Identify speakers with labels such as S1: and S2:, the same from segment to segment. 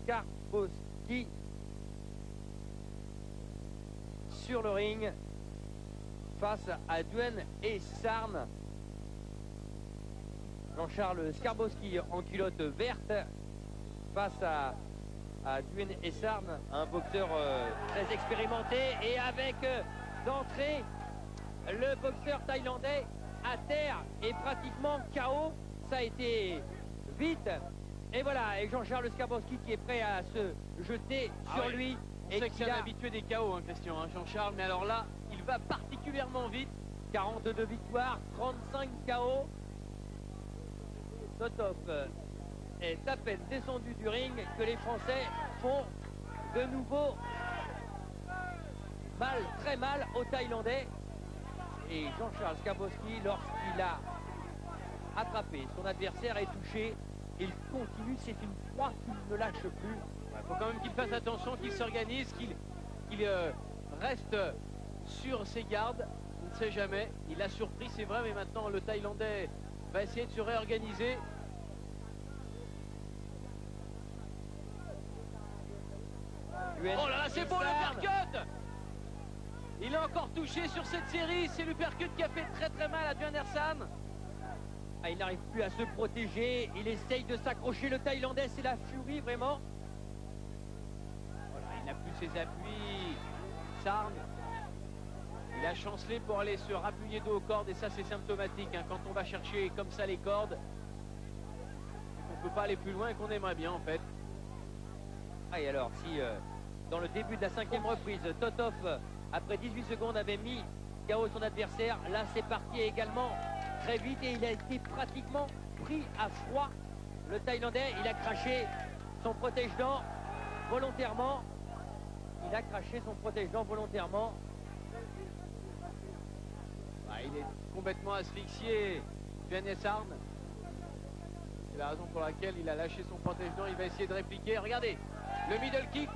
S1: Skarbowski sur le ring face à Duen et Sarn. Jean-Charles Skarbowski en culotte verte face à Duen et Sarn, un boxeur très expérimenté, et avec d'entrée le boxeur thaïlandais à terre et pratiquement KO. Ça a été vite, et voilà, et Jean-Charles Skarbowski qui est prêt à se jeter sur lui.
S2: On sait que c'est un habitué des KO, hein, Christian, hein, Jean-Charles, mais alors là, il va particulièrement vite.
S1: 42 victoires, 35 KO. Totov est à peine descendu du ring que les Français font de nouveau mal, très mal aux Thaïlandais. Et Jean-Charles Skarbowski, lorsqu'il a attrapé son adversaire et touché, il continue, c'est une proie qu'il ne lâche plus.
S2: Il faut quand même qu'il fasse attention, qu'il s'organise, qu'il reste sur ses gardes. On ne sait jamais. Il a surpris, c'est vrai, mais maintenant le Thaïlandais va essayer de se réorganiser. Oh là là, c'est beau l'uppercut! Il a encore touché sur cette série. C'est l'uppercut qui a fait très très mal à Duen Ersan.
S1: Ah, il n'arrive plus à se protéger. Il essaye de s'accrocher. Le Thaïlandais, c'est la furie vraiment.
S2: Voilà, il n'a plus ses appuis. Sarn, il a chancelé pour aller se rappuyer dos aux cordes, et ça c'est symptomatique, hein, quand on va chercher comme ça les cordes, on ne peut pas aller plus loin qu'on aimerait bien en fait.
S1: Ah, et alors si dans le début de la 5e reprise, Totov après 18 secondes avait mis KO son adversaire, là c'est parti également très vite, et il a été pratiquement pris à froid. Le Thaïlandais, il a craché son protège-dents volontairement. Il a craché son protège-dents volontairement.
S2: Ah, il est complètement asphyxié, Duen Sarn. C'est la raison pour laquelle il a lâché son protège-dents. Il va essayer de répliquer. Regardez, le middle kick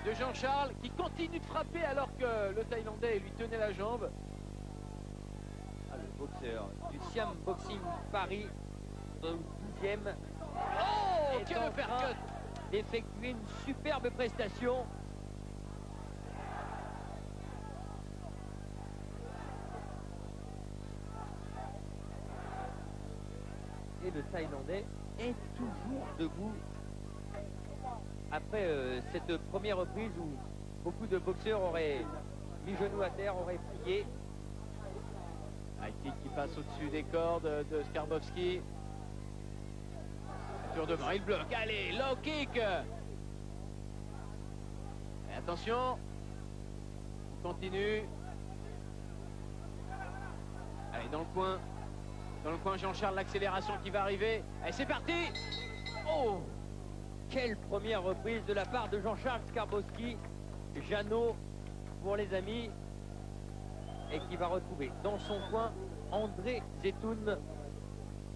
S2: de Jean-Charles qui continue de frapper alors que le Thaïlandais lui tenait la jambe.
S1: Ah, le boxeur du Siam Boxing Paris, au 12e,
S2: Oh, quel uppercut!
S1: d'effectuer une superbe prestation. Et le Thaïlandais est toujours debout après cette première reprise où beaucoup de boxeurs auraient mis genoux à terre, auraient plié.
S2: Un kick qui passe au-dessus des cordes de Skarbowski. Tour devant, il bloque. Allez, low kick. Et attention, il continue. Allez, dans le coin. Dans le coin, Jean-Charles, l'accélération qui va arriver. Allez, c'est parti.
S1: Oh, quelle première reprise de la part de Jean-Charles Skarbowski. Jeannot pour les amis. Et qui va retrouver dans son coin André Zetoun,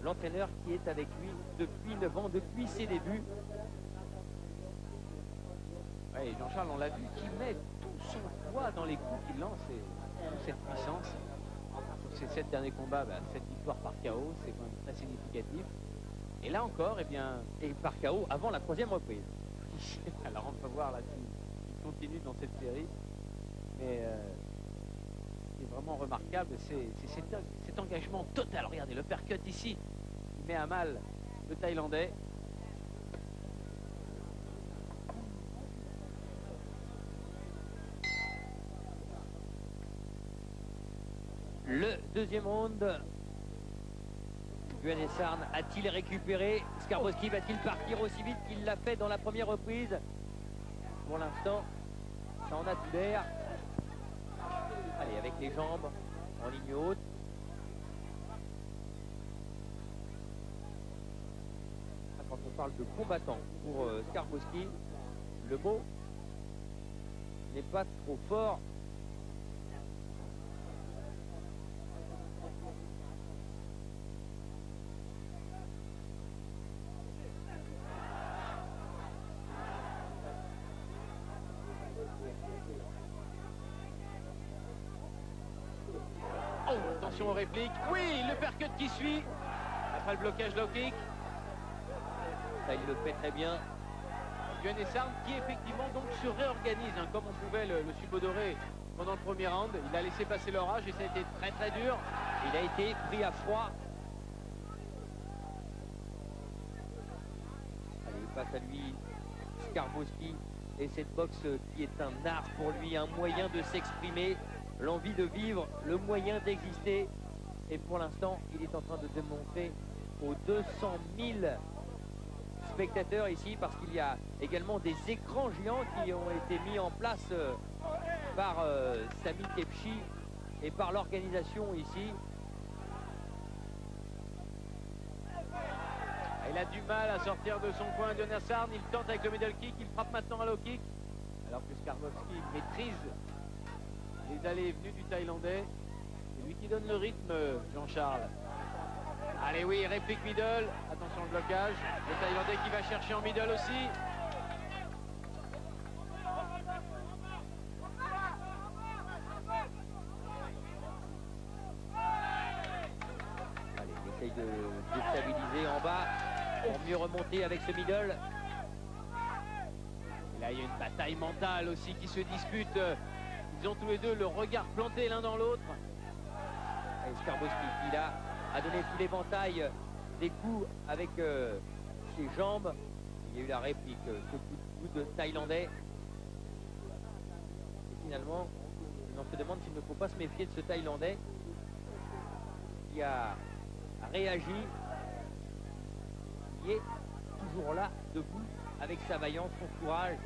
S1: l'entraîneur qui est avec lui depuis 9 ans, depuis ses débuts.
S2: Oui, Jean-Charles, on l'a vu, qui met tout son poids dans les coups qu'il lance, et toute cette puissance. Sur ces 7 derniers combats, 7 victoires par KO, c'est quand même très significatif. Et là encore, eh bien...
S1: Et par KO avant la 3e reprise.
S2: Alors on peut voir là qu'il continue dans cette série. Mais ce qui est vraiment remarquable, c'est cet engagement total. Regardez, le percut ici, il met à mal le Thaïlandais.
S1: Le deuxième round. Duen Sarn a-t-il récupéré? Skarbowski va-t-il partir aussi vite qu'il l'a fait dans la première reprise? Pour l'instant, ça en a tout l'air. Allez, avec les jambes en ligne haute. Quand on parle de combattant pour Skarbowski, le mot n'est pas trop fort.
S2: Oh, attention aux répliques. Oui, le percut qui suit. Après le blocage low kick.
S1: Ça, il le fait très bien.
S2: Guen Essarn qui effectivement donc se réorganise, hein, comme on pouvait le subodorer pendant le premier round. Il a laissé passer l'orage et ça a été très très dur.
S1: Il a été pris à froid. Allez, face à lui, Skarbowski. Et cette boxe qui est un art pour lui, un moyen de s'exprimer, l'envie de vivre, le moyen d'exister. Et pour l'instant, il est en train de démontrer aux 200 000 spectateurs ici, parce qu'il y a également des écrans géants qui ont été mis en place par Sami Kepchi et par l'organisation ici.
S2: Il a du mal à sortir de son coin, Guen Essarn. Il tente avec le middle kick, il frappe maintenant à low kick, alors que Skarbowski maîtrise les allées et venues du Thaïlandais. C'est lui qui donne le rythme, Jean-Charles. Allez oui, réplique middle. Attention le blocage. Le Thaïlandais qui va chercher en middle aussi.
S1: Allez, il essaye de déstabiliser en bas pour mieux remonter avec ce middle.
S2: Et là, il y a une bataille mentale aussi qui se dispute. Ils ont tous les deux le regard planté l'un dans l'autre.
S1: Skarbowski qui là a donné tout l'éventail des coups avec ses jambes. Il y a eu la réplique, ce coup de thaïlandais. Et finalement, on se demande s'il ne faut pas se méfier de ce thaïlandais qui a réagi, qui est toujours là, debout, avec sa vaillance, son courage.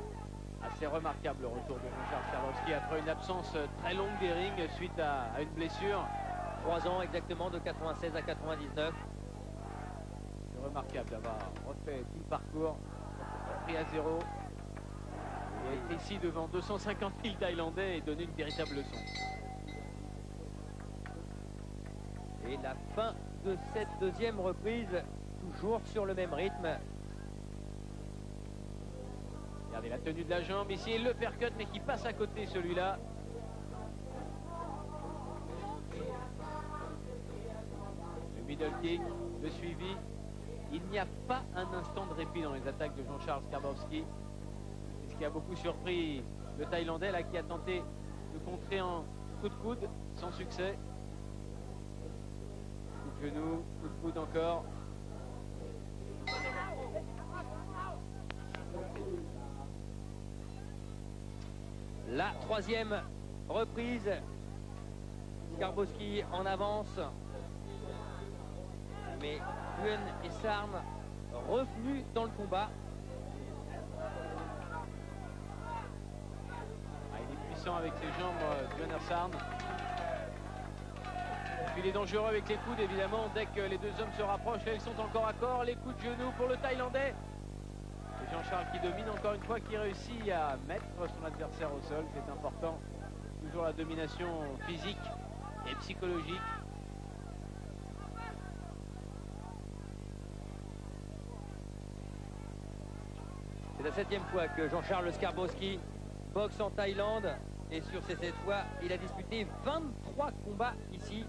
S2: Assez remarquable le retour de Jean-Charles Skarbowski après une absence très longue des rings suite à une blessure.
S1: 3 ans exactement, de 96 à 99.
S2: C'est remarquable d'avoir refait tout le parcours, pris à 0. Il a été ici devant 250 000 Thaïlandais et donné une véritable leçon.
S1: Et la fin de cette deuxième reprise, toujours sur le même rythme.
S2: Regardez la tenue de la jambe ici, le percut mais qui passe à côté celui-là. Le middle kick, le suivi. Il n'y a pas un instant de répit dans les attaques de Jean-Charles Skarbowski. C'est ce qui a beaucoup surpris le Thaïlandais là qui a tenté de contrer en coup de coude sans succès. Coup de genou, coup de coude encore.
S1: La troisième reprise. Skarbowski en avance. Mais Guen Essarn revenu dans le combat.
S2: Il est puissant avec ses jambes, Guen Essarn. Puis il est dangereux avec les coudes évidemment. Dès que les deux hommes se rapprochent, là, ils sont encore à corps. Les coups de genoux pour le Thaïlandais. Et Jean-Charles qui domine encore une fois, qui réussit à mettre son adversaire au sol. C'est important. Toujours la domination physique et psychologique.
S1: C'est la 7e fois que Jean-Charles Skarbowski boxe en Thaïlande. Et sur ces 7 fois, il a disputé 23 combats ici,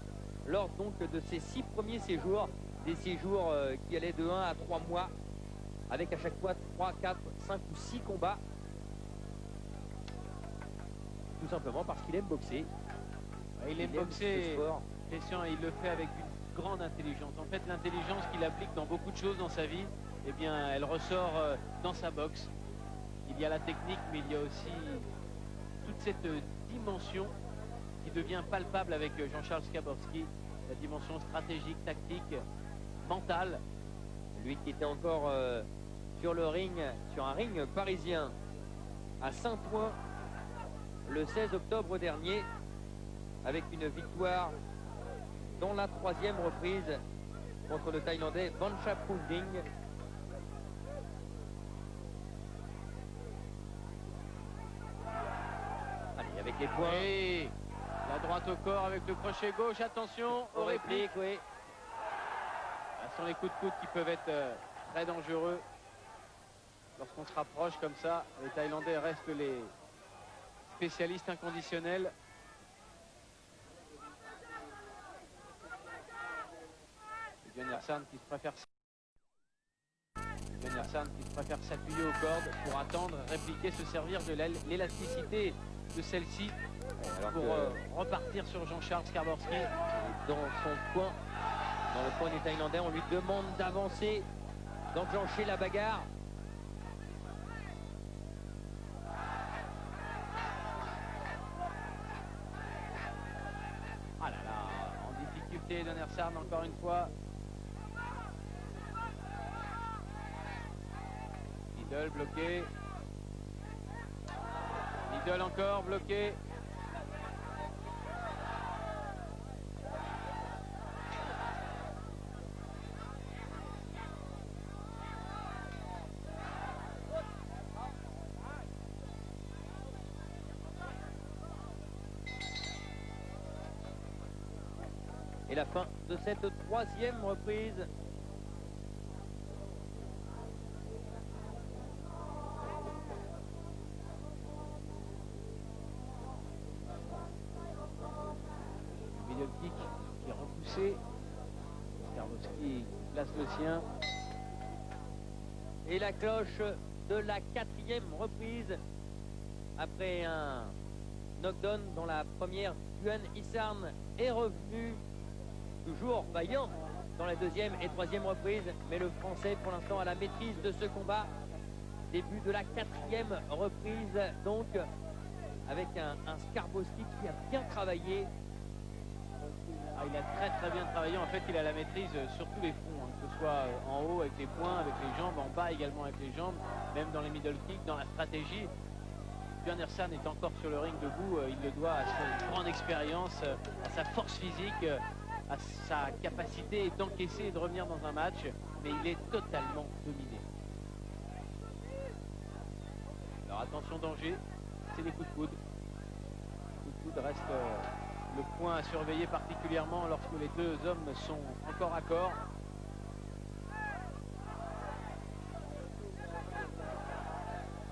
S1: lors donc de ses 6 premiers séjours. Des séjours qui allaient de 1 à 3 mois, avec à chaque fois 3, 4, 5 ou 6 combats. Tout simplement parce qu'il aime boxer.
S2: Il aime boxer, Christian, il le fait avec une grande intelligence. En fait, l'intelligence qu'il applique dans beaucoup de choses dans sa vie, eh bien, elle ressort dans sa boxe. Il y a la technique, mais il y a aussi toute cette dimension qui devient palpable avec Jean-Charles Skarbowski, la dimension stratégique, tactique, mentale.
S1: Lui qui était encore sur le ring, sur un ring parisien à Saint-Ouen le 16 octobre dernier, avec une victoire dans la 3e reprise contre le Thaïlandais Vanchapunding. Allez, avec les points.
S2: Et la droite au corps avec le crochet gauche. Attention aux répliques.
S1: Oui.
S2: Ce sont les coups de coude qui peuvent être très dangereux. Lorsqu'on se rapproche comme ça, les Thaïlandais restent les spécialistes inconditionnels. Guen Essarn qui se préfère. Guen Essarn qui préfère s'appuyer aux cordes pour attendre, répliquer, se servir de l'élasticité de celle-ci pour repartir sur Jean-Charles Skarbowski.
S1: Dans son coin, dans le coin des Thaïlandais, on lui demande d'avancer, d'enclencher la bagarre.
S2: Ah là là, en difficulté Eden Essarn encore une fois. Needle bloqué. Needle encore bloqué.
S1: Et la fin de cette troisième reprise.
S2: Middle kick qui est repoussé. Skarbowski place le sien.
S1: Et la cloche de la quatrième reprise. Après un knockdown dans la première, Eden Essarn est revenu toujours vaillant dans la deuxième et troisième reprise, mais le Français pour l'instant a la maîtrise de ce combat. Début de la quatrième reprise, donc avec un Skarbowski qui a bien travaillé.
S2: Ah, il a très bien travaillé. En fait, il a la maîtrise sur tous les fronts, hein, que ce soit en haut avec les poings, avec les jambes, en bas également avec les jambes, même dans les middle kicks, dans la stratégie. Eden Essarn est encore sur le ring debout. Il le doit à sa grande expérience, à sa force physique, à sa capacité d'encaisser et de revenir dans un match, mais il est totalement dominé. Alors attention, danger, c'est des coups de coude. Les coups de coude reste le point à surveiller particulièrement lorsque les deux hommes sont encore à corps.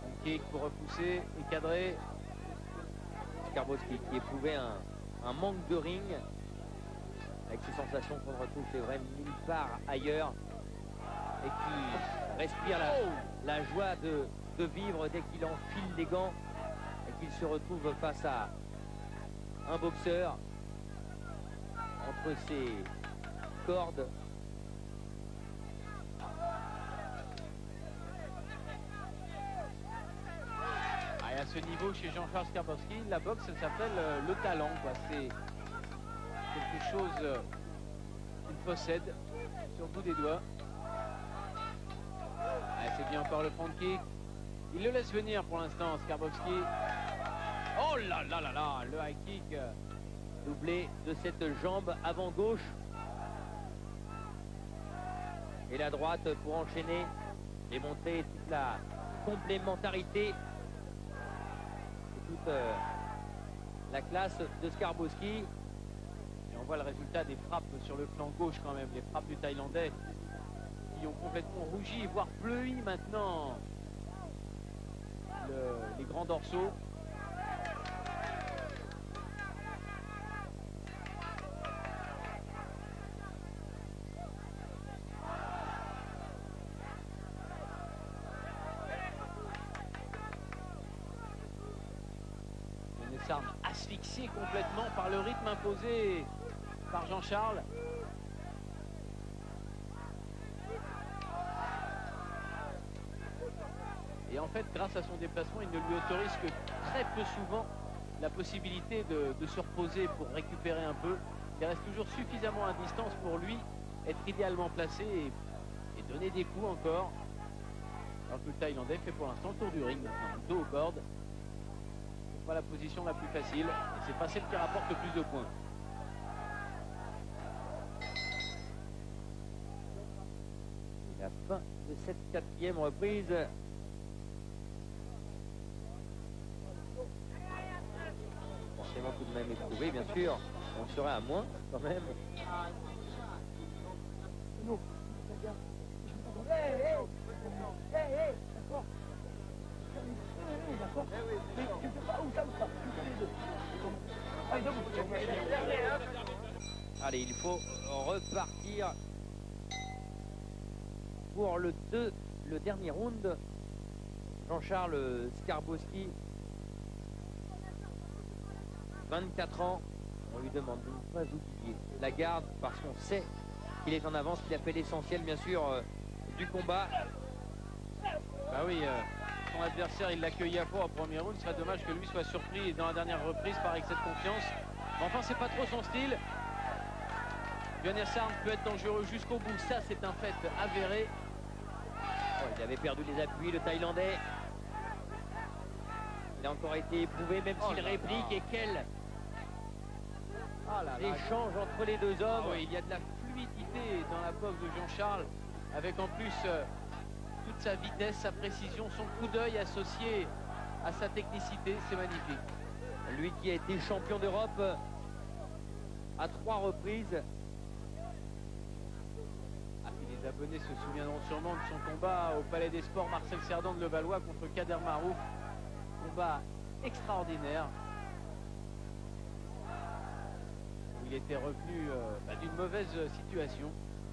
S2: Un kick pour repousser et cadrer.
S1: Skarbowski qui éprouvait un manque de ring, avec ces sensations qu'on ne retrouve, c'est vrai, nulle part ailleurs, et qui respire la joie de vivre dès qu'il enfile les gants et qu'il se retrouve face à un boxeur entre ses cordes.
S2: Et à ce niveau, chez Jean-Charles Skarbowski, la boxe, ça s'appelle le talent, quoi. C'est quelque chose qu'il possède sur le bout des doigts. C'est bien encore le front kick. Il le laisse venir pour l'instant, Skarbowski. Oh là là là là, le high kick.
S1: Doublé de cette jambe avant gauche. Et la droite pour enchaîner et montrer toute la complémentarité et toute la classe de Skarbowski.
S2: Et on voit le résultat des frappes sur le flanc gauche quand même, les frappes du Thaïlandais qui ont complètement rougi, voire bleui maintenant les grands dorsaux. Essarn asphyxié complètement par le rythme imposé par Jean-Charles. Et en fait, grâce à son déplacement, il ne lui autorise que très peu souvent la possibilité de se reposer pour récupérer un peu. Il reste toujours suffisamment à distance pour lui être idéalement placé et donner des coups encore. Alors que le Thaïlandais fait pour l'instant le tour du ring maintenant, dos aux cordes. C'est pas la position la plus facile et c'est pas celle qui rapporte le plus de points.
S1: La fin de cette quatrième reprise. Forcément tout de même éprouvé, bien sûr. On serait à moins quand même. Allez, il faut repartir pour le le dernier round. Jean-Charles Skarbowski, 24 ans. On lui demande de ne pas oublier la garde parce qu'on sait qu'il est en avance, qu'il a fait l'essentiel bien sûr du combat.
S2: Bah oui, son adversaire il l'accueille à fond au premier round. Ce serait dommage que lui soit surpris dans la dernière reprise par excès de confiance. Mais enfin c'est pas trop son style. Björn Essarn peut être dangereux jusqu'au bout, ça c'est un fait avéré.
S1: Oh, il avait perdu les appuis, le Thaïlandais. Il a encore été éprouvé, même s'il réplique. Et quel échange entre les deux hommes.
S2: Oui, il y a de la fluidité dans la boxe de Jean-Charles, avec en plus toute sa vitesse, sa précision, son coup d'œil associé à sa technicité, c'est magnifique.
S1: Lui qui a été champion d'Europe à 3 reprises.
S2: Les abonnés se souviendront sûrement de son combat au Palais des Sports Marcel Cerdan de Levallois contre Kader Marouf. Combat extraordinaire. Il était revenu d'une mauvaise situation.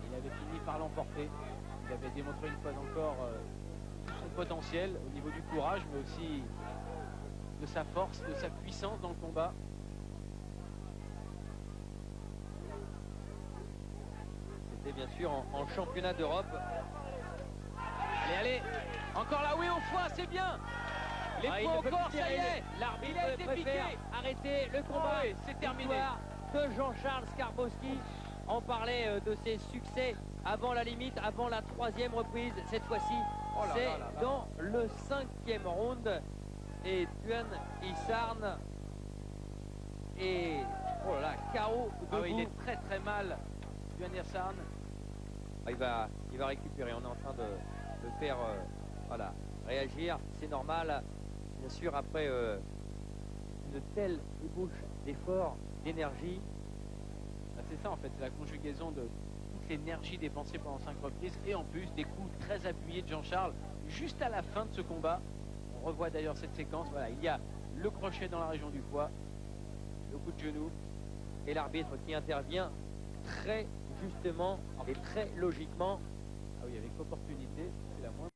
S2: Il avait fini par l'emporter. Il avait démontré une fois encore tout son potentiel au niveau du courage, mais aussi de sa force, de sa puissance dans le combat.
S1: C'était bien sûr en championnat d'Europe.
S2: Allez, allez, encore là, oui, au foie, c'est bien. Les points au corps, ça y est.
S1: L'arbitre préfère arrêter le combat.
S2: Oui, c'est terminé.
S1: De Jean-Charles Skarbowski. On parlait de ses succès avant la limite, avant la 3e reprise. Cette fois-ci, c'est dans le 5e round. Et Björn Essarn est KO debout.
S2: Il est très très mal, Björn Essarn.
S1: Il va récupérer. On est en train de le faire réagir. C'est normal, bien sûr, après une telle ébauche d'efforts, d'énergie.
S2: C'est ça en fait, c'est la conjugaison de toute l'énergie dépensée pendant 5 reprises et en plus des coups très appuyés de Jean-Charles juste à la fin de ce combat. On revoit d'ailleurs cette séquence. Voilà, il y a le crochet dans la région du foie, le coup de genou
S1: et l'arbitre qui intervient très justement et très logiquement.
S2: Ah oui, avec opportunité, c'est la moindre.